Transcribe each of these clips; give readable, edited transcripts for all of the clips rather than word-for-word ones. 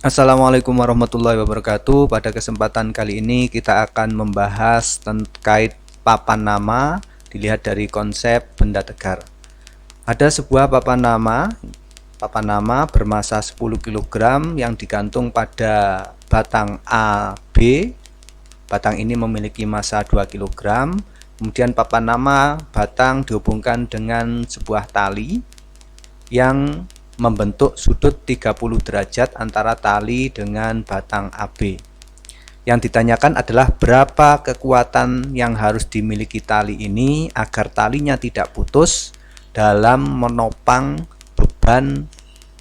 Assalamualaikum warahmatullahi wabarakatuh. Pada kesempatan kali ini kita akan membahas terkait papan nama dilihat dari konsep benda tegar. Ada sebuah papan nama bermasa 10 kg yang digantung pada batang AB. Batang ini memiliki massa 2 kg. Kemudian papan nama batang dihubungkan dengan sebuah tali yang membentuk sudut 30 derajat antara tali dengan batang AB. Yang ditanyakan adalah berapa kekuatan yang harus dimiliki tali ini agar talinya tidak putus dalam menopang beban,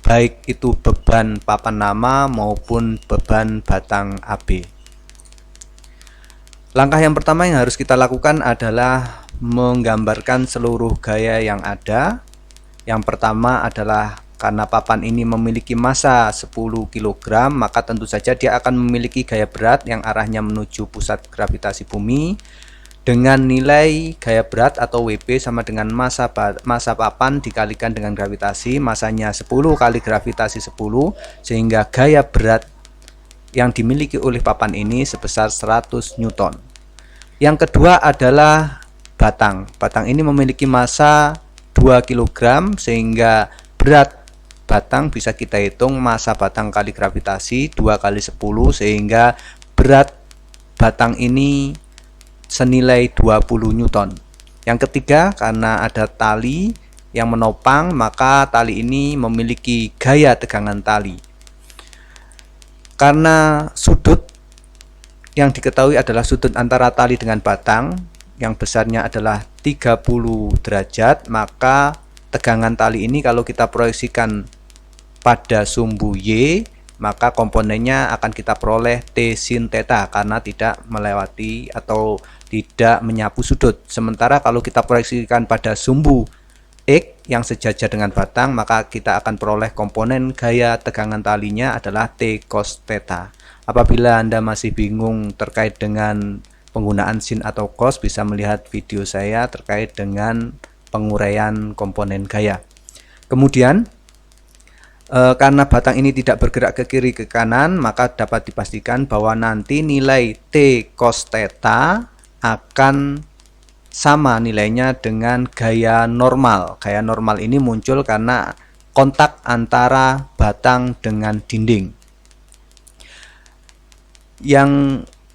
baik itu beban papan nama maupun beban batang AB. Langkah yang pertama yang harus kita lakukan adalah menggambarkan seluruh gaya yang ada. Yang pertama adalah karena papan ini memiliki massa 10 kg, maka tentu saja dia akan memiliki gaya berat yang arahnya menuju pusat gravitasi bumi dengan nilai gaya berat atau WB sama dengan massa papan dikalikan dengan gravitasi. Masanya 10 kali gravitasi 10, sehingga gaya berat yang dimiliki oleh papan ini sebesar 100 Newton. Yang kedua adalah batang. Batang ini memiliki massa 2 kg, sehingga berat batang bisa kita hitung massa batang kali gravitasi 2 kali 10, sehingga berat batang ini senilai 20 Newton. Yang ketiga, karena ada tali yang menopang, maka tali ini memiliki gaya tegangan tali. Karena sudut yang diketahui adalah sudut antara tali dengan batang yang besarnya adalah 30 derajat, maka tegangan tali ini kalau kita proyeksikan pada sumbu Y, maka komponennya akan kita peroleh T sin theta karena tidak melewati atau tidak menyapu sudut. Sementara kalau kita proyeksikan pada sumbu X yang sejajar dengan batang, maka kita akan peroleh komponen gaya tegangan talinya adalah T cos theta. Apabila Anda masih bingung terkait dengan penggunaan sin atau cos, bisa melihat video saya terkait dengan penguraian komponen gaya. Kemudian karena batang ini tidak bergerak ke kiri ke kanan, maka dapat dipastikan bahwa nanti nilai T cos theta akan sama nilainya dengan gaya normal. Gaya normal ini muncul karena kontak antara batang dengan dinding. Yang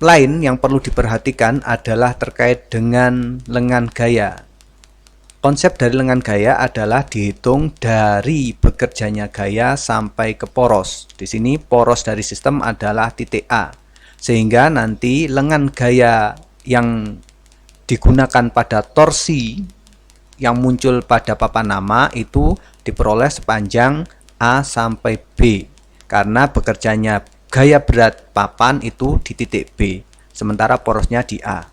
lain yang perlu diperhatikan adalah terkait dengan lengan gaya. Konsep dari lengan gaya adalah dihitung dari bekerjanya gaya sampai ke poros. Di sini poros dari sistem adalah titik A. Sehingga nanti lengan gaya yang digunakan pada torsi yang muncul pada papan nama itu diperoleh sepanjang A sampai B. Karena bekerjanya gaya berat papan itu di titik B, sementara porosnya di A.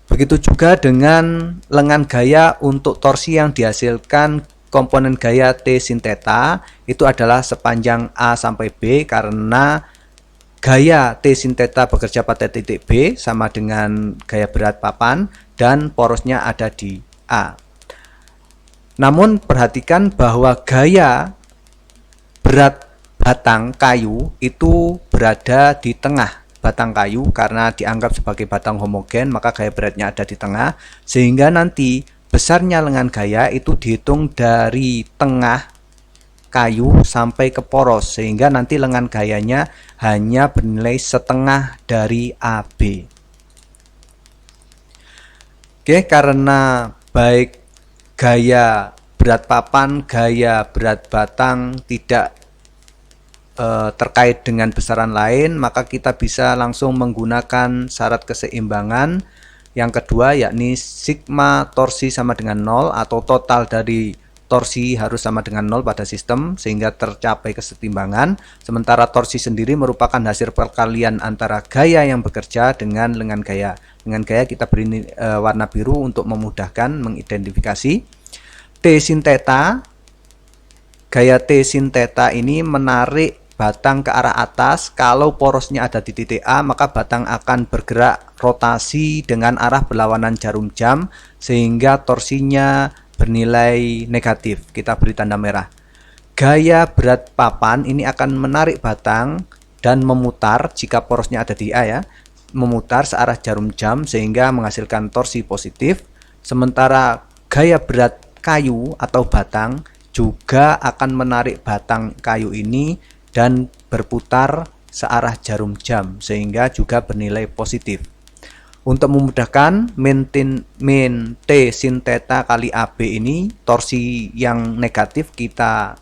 Begitu juga dengan lengan gaya untuk torsi yang dihasilkan komponen gaya T sin theta itu adalah sepanjang A sampai B, karena gaya T sin theta bekerja pada titik B sama dengan gaya berat papan dan porosnya ada di A. Namun perhatikan bahwa gaya berat batang kayu itu berada di tengah batang kayu karena dianggap sebagai batang homogen, maka gaya beratnya ada di tengah, sehingga nanti besarnya lengan gaya itu dihitung dari tengah kayu sampai ke poros, sehingga nanti lengan gayanya hanya bernilai setengah dari AB. Oke, karena baik gaya berat papan, gaya berat batang tidak terkait dengan besaran lain, maka kita bisa langsung menggunakan syarat keseimbangan yang kedua, yakni sigma torsi sama dengan 0 atau total dari torsi harus sama dengan 0 pada sistem sehingga tercapai kesetimbangan. Sementara torsi sendiri merupakan hasil perkalian antara gaya yang bekerja dengan lengan gaya. Lengan gaya kita beri warna biru untuk memudahkan mengidentifikasi. T sin theta, gaya T sin theta ini menarik batang ke arah atas. Kalau porosnya ada di titik A, maka batang akan bergerak rotasi dengan arah berlawanan jarum jam sehingga torsinya bernilai negatif. Kita beri tanda merah. Gaya berat papan ini akan menarik batang dan memutar jika porosnya ada di A ya, memutar searah jarum jam sehingga menghasilkan torsi positif. Sementara gaya berat kayu atau batang juga akan menarik batang kayu ini dan berputar searah jarum jam sehingga juga bernilai positif. Untuk memudahkan, min T sin theta kali AB ini torsi yang negatif kita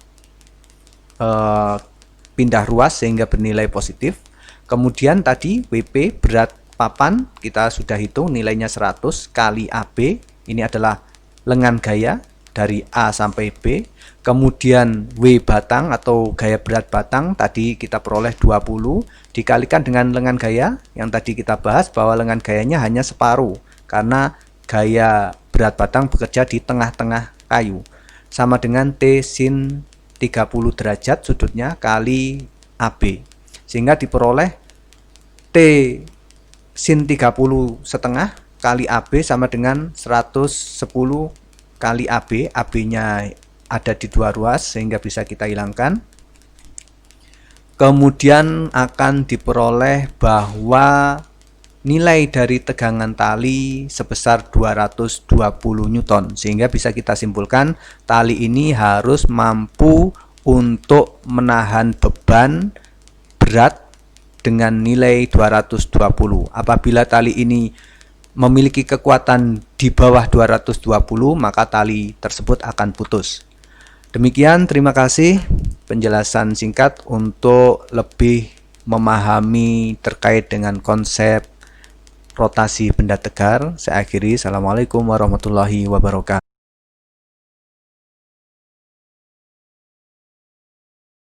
pindah ruas sehingga bernilai positif. Kemudian tadi WP berat papan kita sudah hitung nilainya 100 kali AB, ini adalah lengan gaya dari A sampai B. Kemudian W batang atau gaya berat batang tadi kita peroleh 20 dikalikan dengan lengan gaya yang tadi kita bahas bahwa lengan gayanya hanya separuh karena gaya berat batang bekerja di tengah-tengah kayu, sama dengan T sin 30 derajat sudutnya kali AB, sehingga diperoleh T sin 30 setengah kali AB sama dengan 110 kali AB. AB nya ada di dua ruas sehingga bisa kita hilangkan. Kemudian akan diperoleh bahwa nilai dari tegangan tali sebesar 220 Newton, sehingga bisa kita simpulkan tali ini harus mampu untuk menahan beban berat dengan nilai 220. Apabila tali ini memiliki kekuatan di bawah 220, maka tali tersebut akan putus. Demikian, terima kasih penjelasan singkat untuk lebih memahami terkait dengan konsep rotasi benda tegar. Saya akhiri. Assalamualaikum warahmatullahi wabarakatuh.